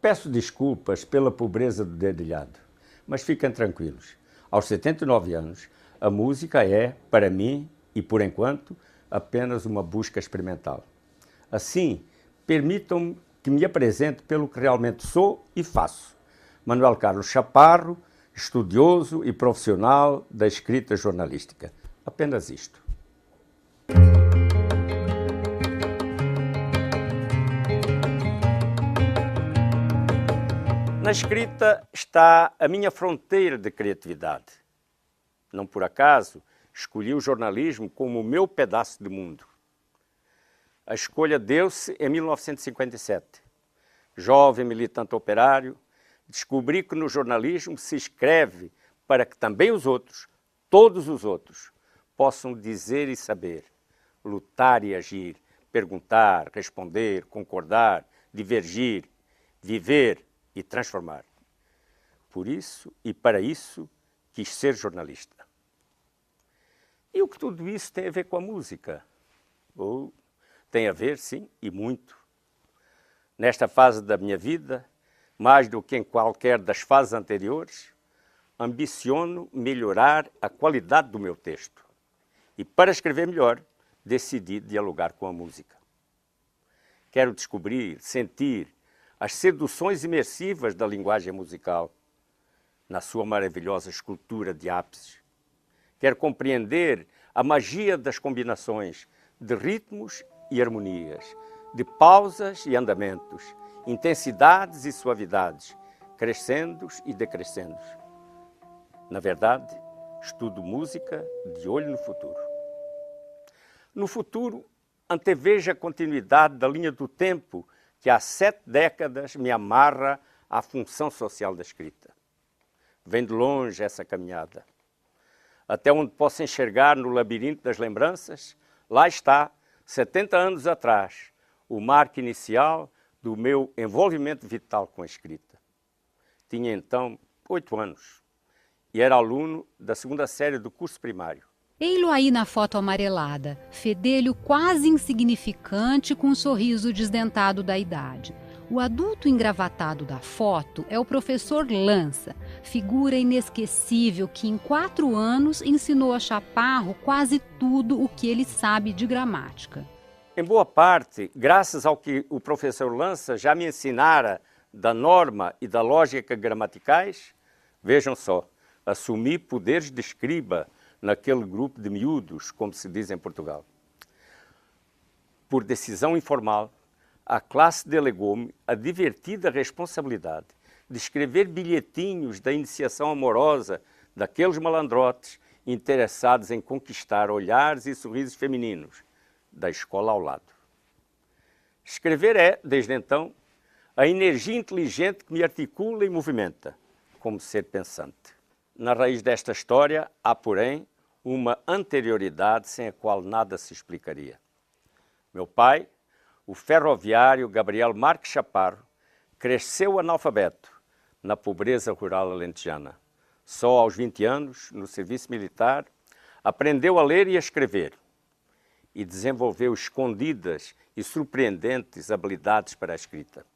Peço desculpas pela pobreza do dedilhado, mas fiquem tranquilos. Aos 79 anos, a música é, para mim e por enquanto, apenas uma busca experimental. Assim, permitam-me que me apresente pelo que realmente sou e faço. Manuel Carlos Chaparro, estudioso e profissional da escrita jornalística. Apenas isto. Na escrita está a minha fronteira de criatividade. Não por acaso escolhi o jornalismo como o meu pedaço de mundo. A escolha deu-se em 1957. Jovem militante operário, descobri que no jornalismo se escreve para que também os outros, todos os outros, possam dizer e saber, lutar e agir, perguntar, responder, concordar, divergir, viver e transformar. Por isso e para isso quis ser jornalista. E o que tudo isso tem a ver com a música? Tem a ver, sim, e muito. Nesta fase da minha vida, mais do que em qualquer das fases anteriores, ambiciono melhorar a qualidade do meu texto. E para escrever melhor, decidi dialogar com a música. Quero descobrir, sentir as seduções imersivas da linguagem musical, na sua maravilhosa escultura de ápices. Quero compreender a magia das combinações de ritmos e harmonias, de pausas e andamentos, intensidades e suavidades, crescendos e decrescendos. Na verdade, estudo música de olho no futuro. No futuro, antevejo a continuidade da linha do tempo que há 7 décadas me amarra à função social da escrita. Vem de longe essa caminhada. Até onde posso enxergar no labirinto das lembranças, lá está, 70 anos atrás, o marco inicial do meu envolvimento vital com a escrita. Tinha então 8 anos e era aluno da 2ª série do curso primário. Ei-lo aí na foto amarelada, fedelho quase insignificante com um sorriso desdentado da idade. O adulto engravatado da foto é o professor Lança, figura inesquecível que em 4 anos ensinou a Chaparro quase tudo o que ele sabe de gramática. Em boa parte, graças ao que o professor Lança já me ensinara da norma e da lógica gramaticais, vejam só, assumi poderes de escriba naquele grupo de miúdos, como se diz em Portugal. Por decisão informal, a classe delegou-me a divertida responsabilidade de escrever bilhetinhos da iniciação amorosa daqueles malandrotes interessados em conquistar olhares e sorrisos femininos da escola ao lado. Escrever é, desde então, a energia inteligente que me articula e movimenta, como ser pensante. Na raiz desta história há, porém, uma anterioridade sem a qual nada se explicaria. Meu pai, o ferroviário Gabriel Marques Chaparro, cresceu analfabeto na pobreza rural alentejana. Só aos 20 anos, no serviço militar, aprendeu a ler e a escrever e desenvolveu escondidas e surpreendentes habilidades para a escrita.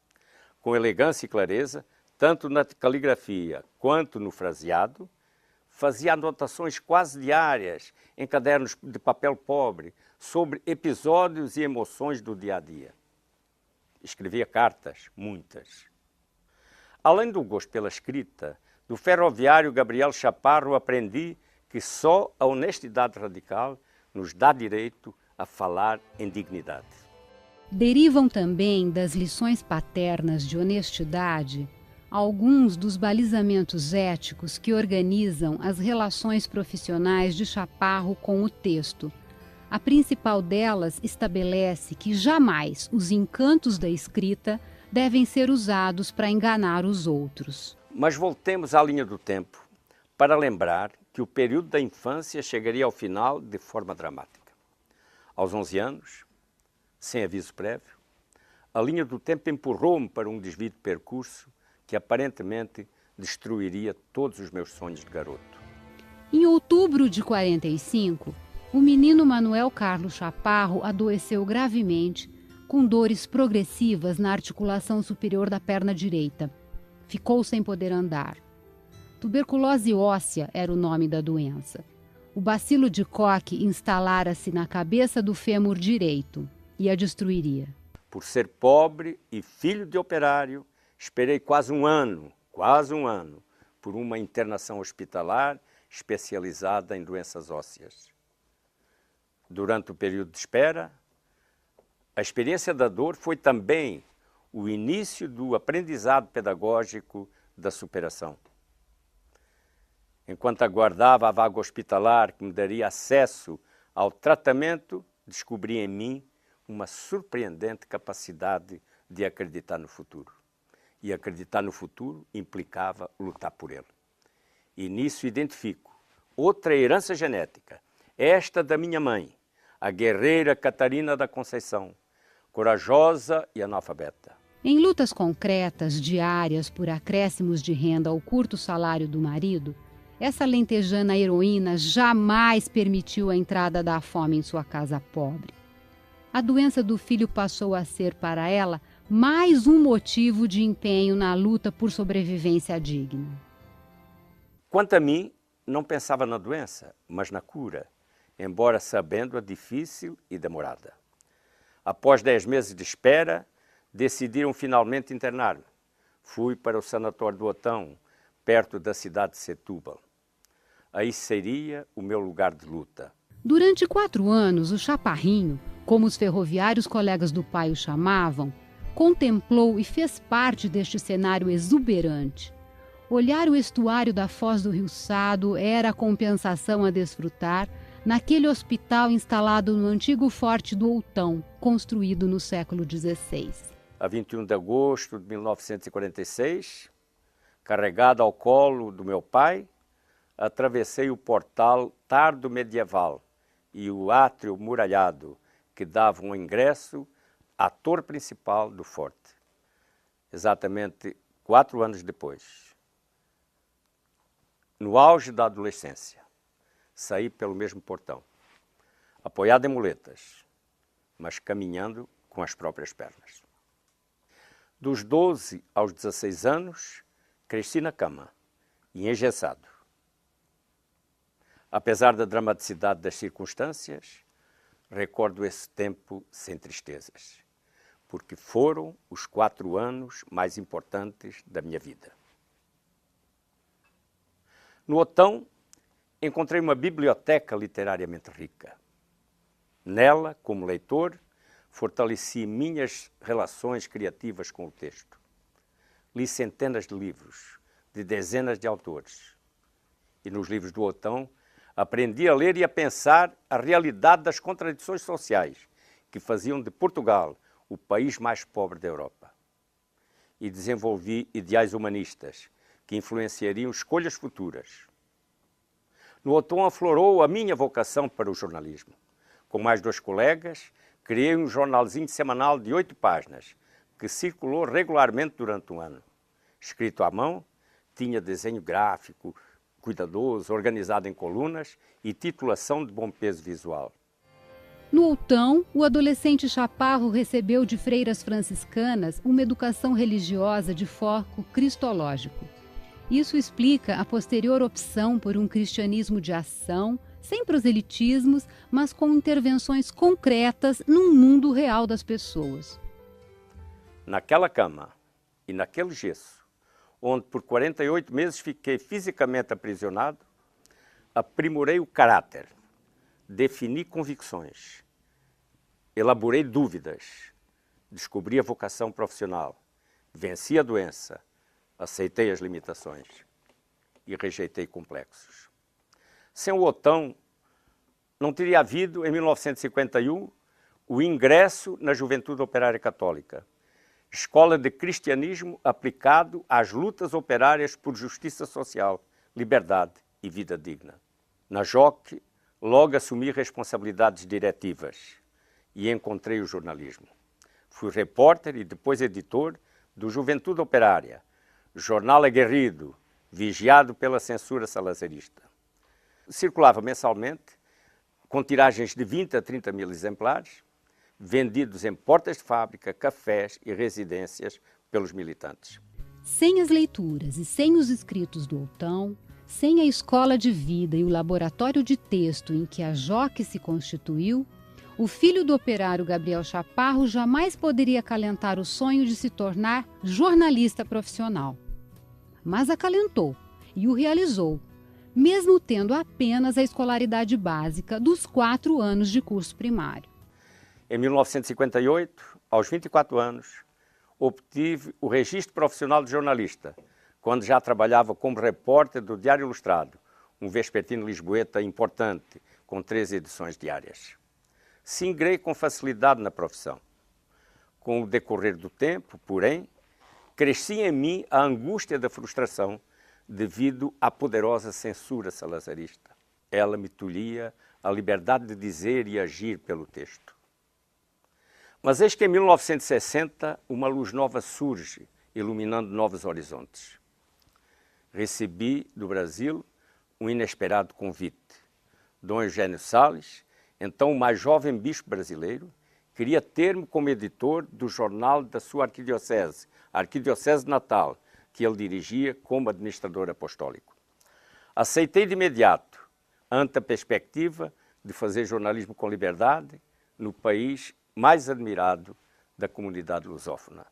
Com elegância e clareza, tanto na caligrafia quanto no fraseado, fazia anotações quase diárias em cadernos de papel pobre sobre episódios e emoções do dia a dia. Escrevia cartas, muitas. Além do gosto pela escrita, do ferroviário Gabriel Chaparro aprendi que só a honestidade radical nos dá direito a falar em dignidade. Derivam também das lições paternas de honestidade alguns dos balizamentos éticos que organizam as relações profissionais de Chaparro com o texto. A principal delas estabelece que jamais os encantos da escrita devem ser usados para enganar os outros. Mas voltemos à linha do tempo para lembrar que o período da infância chegaria ao final de forma dramática. Aos 11 anos, sem aviso prévio, a linha do tempo empurrou-me para um desvio de percurso que aparentemente destruiria todos os meus sonhos de garoto. Em outubro de 45, o menino Manuel Carlos Chaparro adoeceu gravemente, com dores progressivas na articulação superior da perna direita. Ficou sem poder andar. Tuberculose óssea era o nome da doença. O bacilo de Koch instalara-se na cabeça do fêmur direito e a destruiria. Por ser pobre e filho de operário, esperei quase um ano, por uma internação hospitalar especializada em doenças ósseas. Durante o período de espera, a experiência da dor foi também o início do aprendizado pedagógico da superação. Enquanto aguardava a vaga hospitalar que me daria acesso ao tratamento, descobri em mim uma surpreendente capacidade de acreditar no futuro. E acreditar no futuro implicava lutar por ele. E nisso identifico outra herança genética, esta da minha mãe, a guerreira Catarina da Conceição, corajosa e analfabeta. Em lutas concretas, diárias, por acréscimos de renda ao curto salário do marido, essa lentejana heroína jamais permitiu a entrada da fome em sua casa pobre. A doença do filho passou a ser para ela mais um motivo de empenho na luta por sobrevivência digna. Quanto a mim, não pensava na doença, mas na cura, embora sabendo-a difícil e demorada. Após 10 meses de espera, decidiram finalmente internar-me. Fui para o sanatório do Otão, perto da cidade de Setúbal. Aí seria o meu lugar de luta. Durante 4 anos, o Chaparrinho, como os ferroviários colegas do pai o chamavam, contemplou e fez parte deste cenário exuberante. Olhar o estuário da Foz do Rio Sado era a compensação a desfrutar naquele hospital instalado no antigo forte do Outão, construído no século XVI. A 21 de agosto de 1946, carregado ao colo do meu pai, atravessei o portal tardo medieval e o átrio muralhado que davam ingresso à torre principal do forte. Exatamente 4 anos depois, no auge da adolescência, saí pelo mesmo portão, apoiado em muletas, mas caminhando com as próprias pernas. Dos 12 aos 16 anos, cresci na cama e engessado. Apesar da dramaticidade das circunstâncias, recordo esse tempo sem tristezas, porque foram os 4 anos mais importantes da minha vida. No Otão, encontrei uma biblioteca literariamente rica. Nela, como leitor, fortaleci minhas relações criativas com o texto. Li centenas de livros, de dezenas de autores. E nos livros do Otão, aprendi a ler e a pensar a realidade das contradições sociais que faziam de Portugal o país mais pobre da Europa. E desenvolvi ideais humanistas que influenciariam escolhas futuras. No Otão aflorou a minha vocação para o jornalismo. Com mais 2 colegas, criei um jornalzinho semanal de 8 páginas, que circulou regularmente durante um ano. Escrito à mão, tinha desenho gráfico, cuidadoso, organizado em colunas e titulação de bom peso visual. No Outão, o adolescente Chaparro recebeu de freiras franciscanas uma educação religiosa de foco cristológico. Isso explica a posterior opção por um cristianismo de ação, sem proselitismos, mas com intervenções concretas no mundo real das pessoas. Naquela cama e naquele gesso, onde por 48 meses fiquei fisicamente aprisionado, aprimorei o caráter, defini convicções, elaborei dúvidas, descobri a vocação profissional, venci a doença, aceitei as limitações e rejeitei complexos. Sem o Otão, não teria havido, em 1951, o ingresso na Juventude Operária Católica, escola de cristianismo aplicado às lutas operárias por justiça social, liberdade e vida digna. Na JOC, logo assumi responsabilidades diretivas e encontrei o jornalismo. Fui repórter e depois editor do Juventude Operária, jornal aguerrido, vigiado pela censura salazarista. Circulava mensalmente, com tiragens de 20 a 30 mil exemplares, vendidos em portas de fábrica, cafés e residências pelos militantes. Sem as leituras e sem os escritos do Outão, sem a escola de vida e o laboratório de texto em que a JOC se constituiu, o filho do operário Gabriel Chaparro jamais poderia acalentar o sonho de se tornar jornalista profissional. Mas acalentou e o realizou, mesmo tendo apenas a escolaridade básica dos 4 anos de curso primário. Em 1958, aos 24 anos, obtive o registro profissional de jornalista, quando já trabalhava como repórter do Diário Ilustrado, um vespertino lisboeta importante, com 3 edições diárias. Singrei com facilidade na profissão. Com o decorrer do tempo, porém, crescia em mim a angústia da frustração devido à poderosa censura salazarista. Ela me tolhia a liberdade de dizer e agir pelo texto. Mas eis que em 1960 uma luz nova surge, iluminando novos horizontes. Recebi do Brasil um inesperado convite. Dom Eugênio Salles, então o mais jovem bispo brasileiro, queria ter-me como editor do jornal da sua arquidiocese, a Arquidiocese de Natal, que ele dirigia como administrador apostólico. Aceitei de imediato, ante a perspectiva de fazer jornalismo com liberdade no país mais admirado da comunidade lusófona.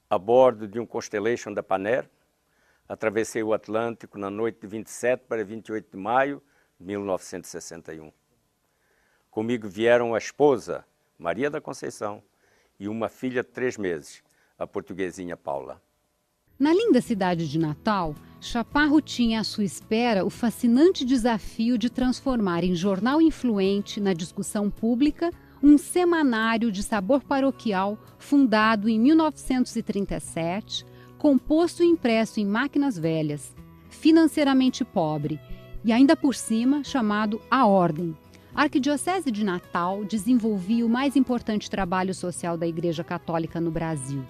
A bordo de um Constellation da Paner, atravessei o Atlântico na noite de 27 para 28 de maio de 1961. Comigo vieram a esposa, Maria da Conceição, e uma filha de 3 meses, a portuguesinha Paula. Na linda cidade de Natal, Chaparro tinha à sua espera o fascinante desafio de transformar em jornal influente na discussão pública um semanário de sabor paroquial fundado em 1937, composto e impresso em máquinas velhas, financeiramente pobre e ainda por cima chamado A Ordem. A Arquidiocese de Natal desenvolvia o mais importante trabalho social da Igreja Católica no Brasil,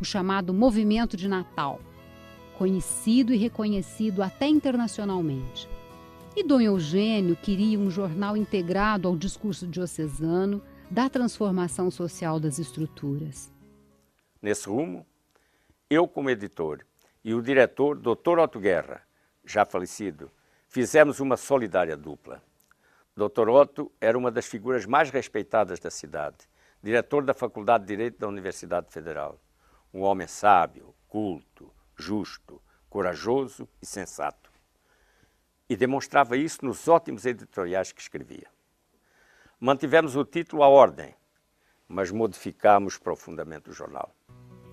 o chamado Movimento de Natal, conhecido e reconhecido até internacionalmente. E Dom Eugênio queria um jornal integrado ao discurso diocesano da transformação social das estruturas. Nesse rumo, eu como editor e o diretor, Dr. Otto Guerra, já falecido, fizemos uma solidária dupla. Dr. Otto era uma das figuras mais respeitadas da cidade, diretor da Faculdade de Direito da Universidade Federal. Um homem sábio, culto, justo, corajoso e sensato. E demonstrava isso nos ótimos editoriais que escrevia. Mantivemos o título A Ordem, mas modificamos profundamente o jornal.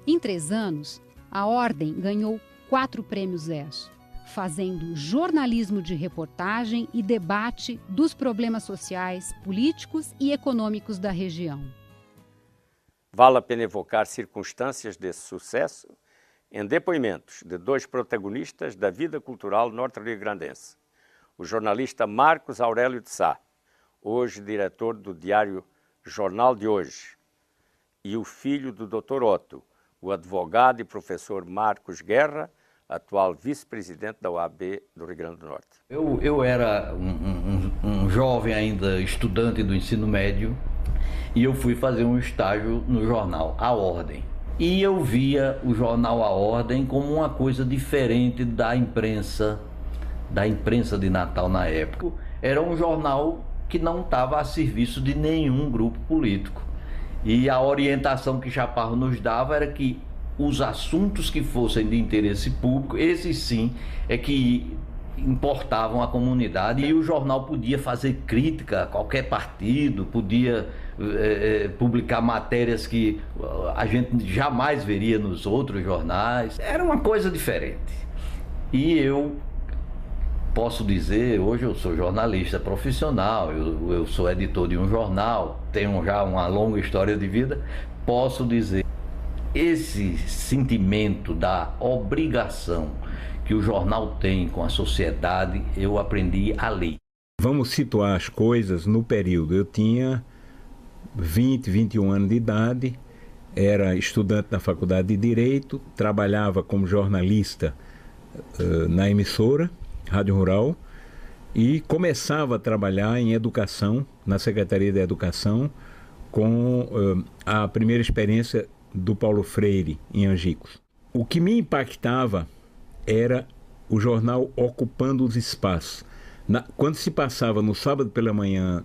Em 3 anos, A Ordem ganhou 4 prêmios ESSO, fazendo jornalismo de reportagem e debate dos problemas sociais, políticos e econômicos da região. Vale a pena evocar circunstâncias desse sucesso em depoimentos de 2 protagonistas da vida cultural norte-riograndense. O jornalista Marcos Aurélio de Sá, hoje diretor do diário Jornal de Hoje, e o filho do Dr. Otto, o advogado e professor Marcos Guerra, atual vice-presidente da OAB do Rio Grande do Norte. Eu era um jovem ainda estudante do ensino médio e eu fui fazer um estágio no jornal A Ordem. E eu via o jornal A Ordem como uma coisa diferente da imprensa de Natal na época. Era um jornal que não estava a serviço de nenhum grupo político. E a orientação que Chaparro nos dava era que os assuntos que fossem de interesse público, esses sim, é que importavam a comunidade, e o jornal podia fazer crítica a qualquer partido, podia publicar matérias que a gente jamais veria nos outros jornais. Era uma coisa diferente. E eu posso dizer, hoje eu sou jornalista profissional, eu sou editor de um jornal, tenho já uma longa história de vida, posso dizer, esse sentimento da obrigação que o jornal tem com a sociedade, eu aprendi a ler. Vamos situar as coisas no período. Eu tinha 20, 21 anos de idade, era estudante da Faculdade de Direito, trabalhava como jornalista na emissora, Rádio Rural, e começava a trabalhar em educação, na Secretaria da Educação, com a primeira experiência do Paulo Freire em Angicos. O que me impactava era o jornal ocupando os espaços. Quando se passava no sábado pela manhã,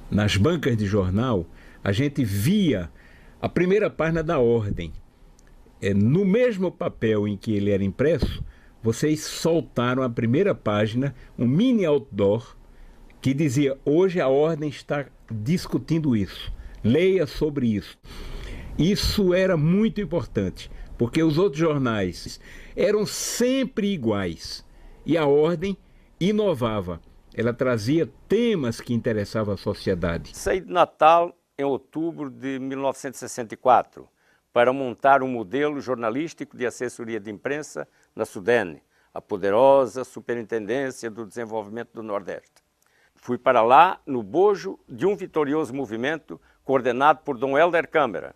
nas bancas de jornal, a gente via a primeira página da Ordem. No mesmo papel em que ele era impresso, vocês soltaram a primeira página, um mini outdoor, que dizia: hoje a Ordem está discutindo isso, leia sobre isso. Isso era muito importante, porque os outros jornais eram sempre iguais e a Ordem inovava. Ela trazia temas que interessavam a sociedade. Saí de Natal em outubro de 1964 para montar um modelo jornalístico de assessoria de imprensa na SUDENE, a poderosa Superintendência do Desenvolvimento do Nordeste. Fui para lá no bojo de um vitorioso movimento coordenado por Dom Hélder Câmara,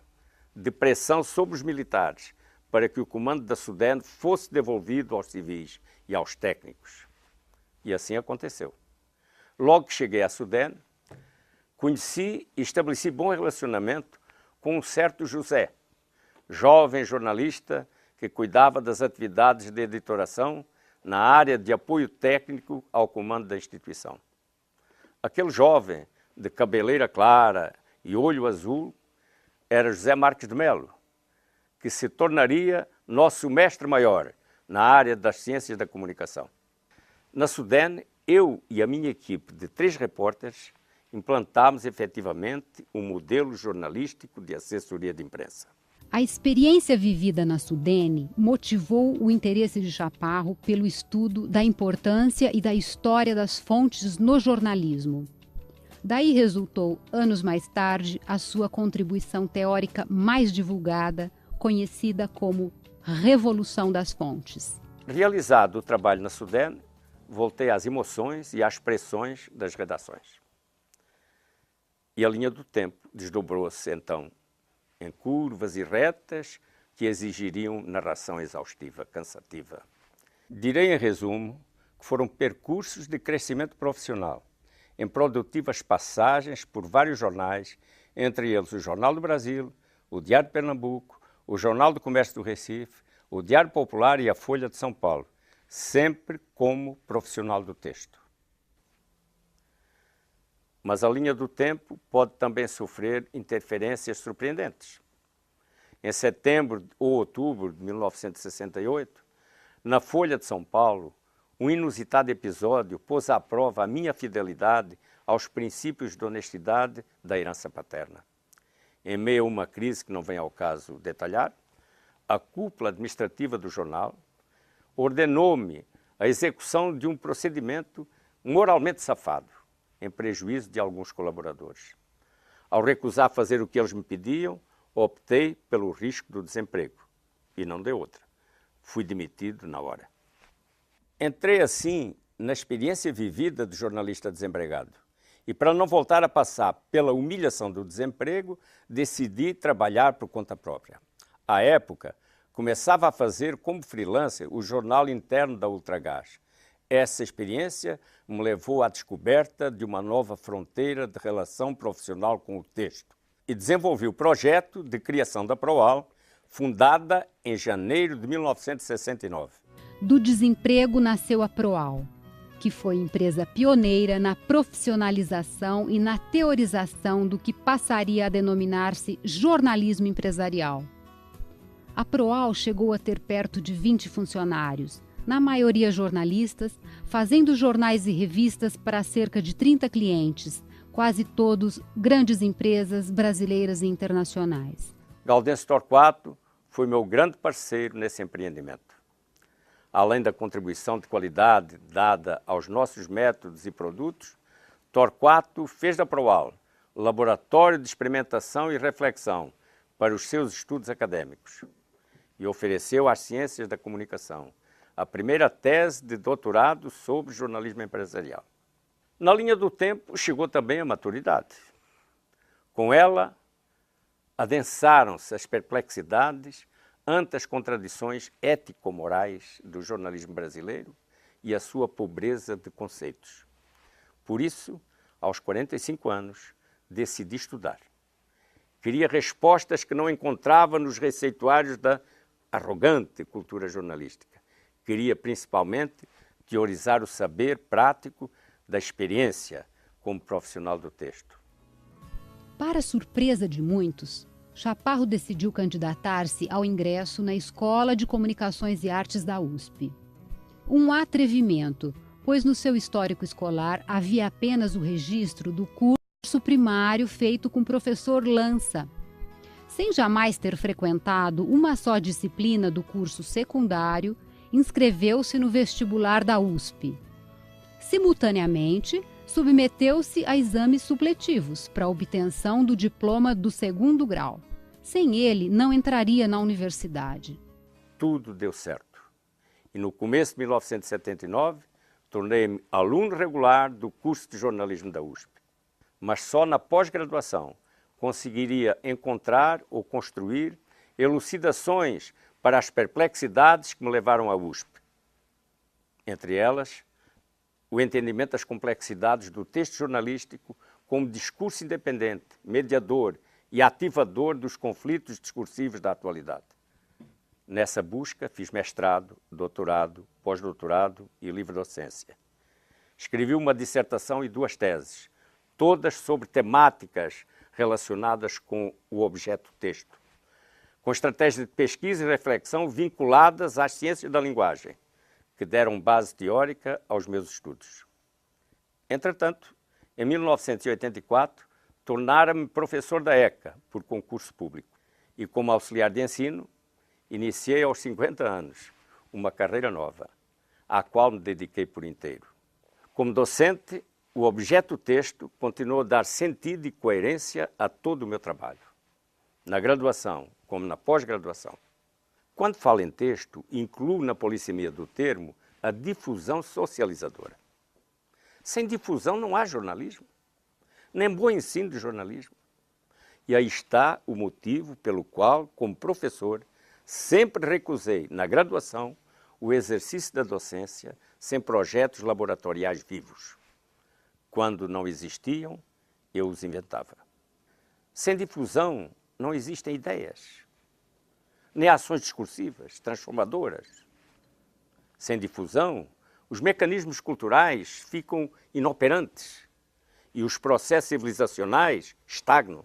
de pressão sobre os militares, para que o comando da SUDENE fosse devolvido aos civis e aos técnicos. E assim aconteceu. Logo que cheguei à SUDENE, conheci e estabeleci bom relacionamento com um certo José, jovem jornalista que cuidava das atividades de editoração na área de apoio técnico ao comando da instituição. Aquele jovem, de cabeleira clara e olho azul, era José Marques de Melo, que se tornaria nosso mestre-maior na área das ciências da comunicação. Na SUDENE, eu e a minha equipe de 3 repórteres implantámos efetivamente um modelo jornalístico de assessoria de imprensa. A experiência vivida na SUDENE motivou o interesse de Chaparro pelo estudo da importância e da história das fontes no jornalismo. Daí resultou, anos mais tarde, a sua contribuição teórica mais divulgada, conhecida como Revolução das Fontes. Realizado o trabalho na SUDENE, voltei às emoções e às pressões das redações. E a linha do tempo desdobrou-se, então, em curvas e retas que exigiriam narração exaustiva, cansativa. Direi, em resumo, que foram percursos de crescimento profissional, em produtivas passagens por vários jornais, entre eles o Jornal do Brasil, o Diário de Pernambuco, o Jornal do Comércio do Recife, o Diário Popular e a Folha de São Paulo, sempre como profissional do texto. Mas a linha do tempo pode também sofrer interferências surpreendentes. Em setembro ou outubro de 1968, na Folha de São Paulo, um inusitado episódio pôs à prova a minha fidelidade aos princípios de honestidade da herança paterna. Em meio a uma crise que não vem ao caso detalhar, a cúpula administrativa do jornal ordenou-me a execução de um procedimento moralmente safado, em prejuízo de alguns colaboradores. Ao recusar fazer o que eles me pediam, optei pelo risco do desemprego. E não deu outra. Fui demitido na hora. Entrei assim na experiência vivida de jornalista desempregado. E para não voltar a passar pela humilhação do desemprego, decidi trabalhar por conta própria. À época, começava a fazer como freelancer o jornal interno da Ultragás. Essa experiência me levou à descoberta de uma nova fronteira de relação profissional com o texto e desenvolvi o projeto de criação da Proal, fundada em janeiro de 1969. Do desemprego nasceu a Proal, que foi empresa pioneira na profissionalização e na teorização do que passaria a denominar-se jornalismo empresarial. A Proal chegou a ter perto de 20 funcionários, na maioria jornalistas, fazendo jornais e revistas para cerca de 30 clientes, quase todos grandes empresas brasileiras e internacionais. Gaudêncio Torquato foi meu grande parceiro nesse empreendimento. Além da contribuição de qualidade dada aos nossos métodos e produtos, Torquato fez da Proal laboratório de experimentação e reflexão para os seus estudos acadêmicos e ofereceu às ciências da comunicação a primeira tese de doutorado sobre jornalismo empresarial. Na linha do tempo chegou também a maturidade. Com ela, adensaram-se as perplexidades ante as contradições ético-morais do jornalismo brasileiro e a sua pobreza de conceitos. Por isso, aos 45 anos, decidi estudar. Queria respostas que não encontrava nos receituários da arrogante cultura jornalística. Queria, principalmente, teorizar o saber prático da experiência como profissional do texto. Para surpresa de muitos, Chaparro decidiu candidatar-se ao ingresso na Escola de Comunicações e Artes da USP. Um atrevimento, pois no seu histórico escolar havia apenas o registro do curso primário feito com o professor Lança. Sem jamais ter frequentado uma só disciplina do curso secundário, inscreveu-se no vestibular da USP. Simultaneamente, submeteu-se a exames supletivos para a obtenção do diploma do 2º grau. Sem ele, não entraria na universidade. Tudo deu certo. E no começo de 1979, tornei-me aluno regular do curso de jornalismo da USP. Mas só na pós-graduação conseguiria encontrar ou construir elucidações para as perplexidades que me levaram à USP. Entre elas, o entendimento das complexidades do texto jornalístico como discurso independente, mediador e ativador dos conflitos discursivos da atualidade. Nessa busca, fiz mestrado, doutorado, pós-doutorado e livre-docência. Escrevi uma dissertação e 2 teses, todas sobre temáticas relacionadas com o objeto texto, com estratégias de pesquisa e reflexão vinculadas às ciências da linguagem, que deram base teórica aos meus estudos. Entretanto, em 1984, tornara-me professor da ECA, por concurso público, e como auxiliar de ensino, iniciei aos 50 anos uma carreira nova, à qual me dediquei por inteiro. Como docente, o objeto texto continuou a dar sentido e coerência a todo o meu trabalho, na graduação como na pós-graduação. Quando falo em texto, incluo na polissemia do termo a difusão socializadora. Sem difusão não há jornalismo, nem bom ensino de jornalismo. E aí está o motivo pelo qual, como professor, sempre recusei, na graduação, o exercício da docência sem projetos laboratoriais vivos. Quando não existiam, eu os inventava. Sem difusão, não existem ideias, nem ações discursivas, transformadoras. Sem difusão, os mecanismos culturais ficam inoperantes e os processos civilizacionais estagnam.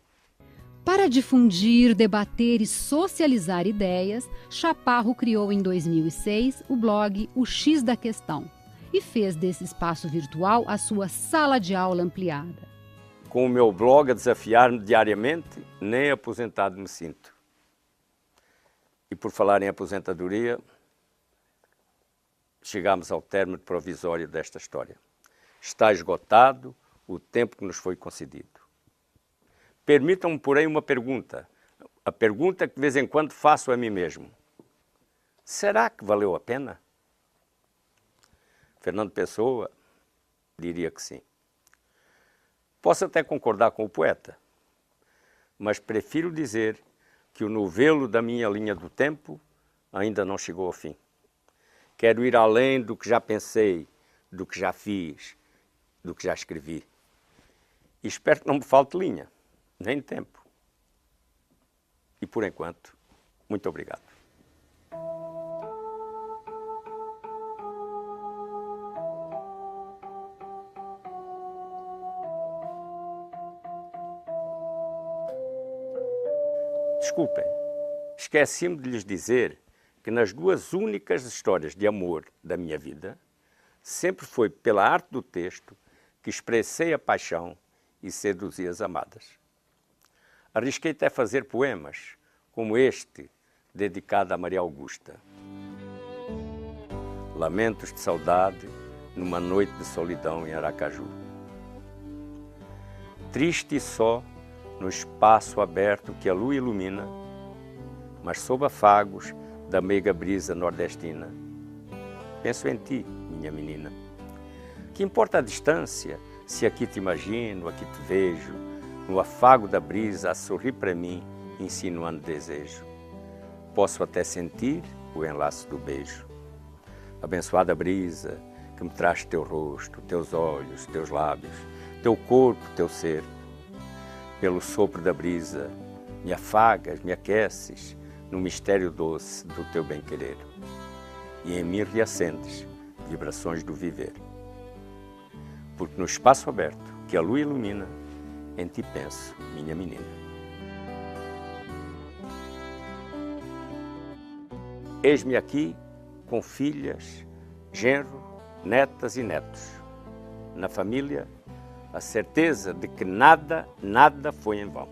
Para difundir, debater e socializar ideias, Chaparro criou em 2006 o blog O X da Questão e fez desse espaço virtual a sua sala de aula ampliada. Com o meu blog a desafiar-me diariamente, nem aposentado me sinto. E por falar em aposentadoria, chegamos ao término provisório desta história. Está esgotado o tempo que nos foi concedido. Permitam-me, porém, uma pergunta. A pergunta que de vez em quando faço a mim mesmo. Será que valeu a pena? Fernando Pessoa diria que sim. Posso até concordar com o poeta, mas prefiro dizer que o novelo da minha linha do tempo ainda não chegou ao fim. Quero ir além do que já pensei, do que já fiz, do que já escrevi. E espero que não me falte linha, nem tempo. E por enquanto, muito obrigado. Desculpem, esqueci-me de lhes dizer que nas 2 únicas histórias de amor da minha vida, sempre foi pela arte do texto que expressei a paixão e seduzi as amadas. Arrisquei até fazer poemas, como este, dedicado a Maria Augusta. Lamentos de saudade numa noite de solidão em Aracaju. Triste e só, no espaço aberto que a lua ilumina, mas sob afagos da meiga brisa nordestina. Penso em ti, minha menina. Que importa a distância, se aqui te imagino, aqui te vejo, no afago da brisa a sorrir para mim, insinuando desejo. Posso até sentir o enlace do beijo. Abençoada brisa, que me traz teu rosto, teus olhos, teus lábios, teu corpo, teu ser. Pelo sopro da brisa, me afagas, me aqueces no mistério doce do teu bem-querer. E em mim reacendes vibrações do viver. Porque no espaço aberto que a lua ilumina, em ti penso, minha menina. Eis-me aqui com filhas, genro, netas e netos. Na família, a certeza de que nada foi em vão.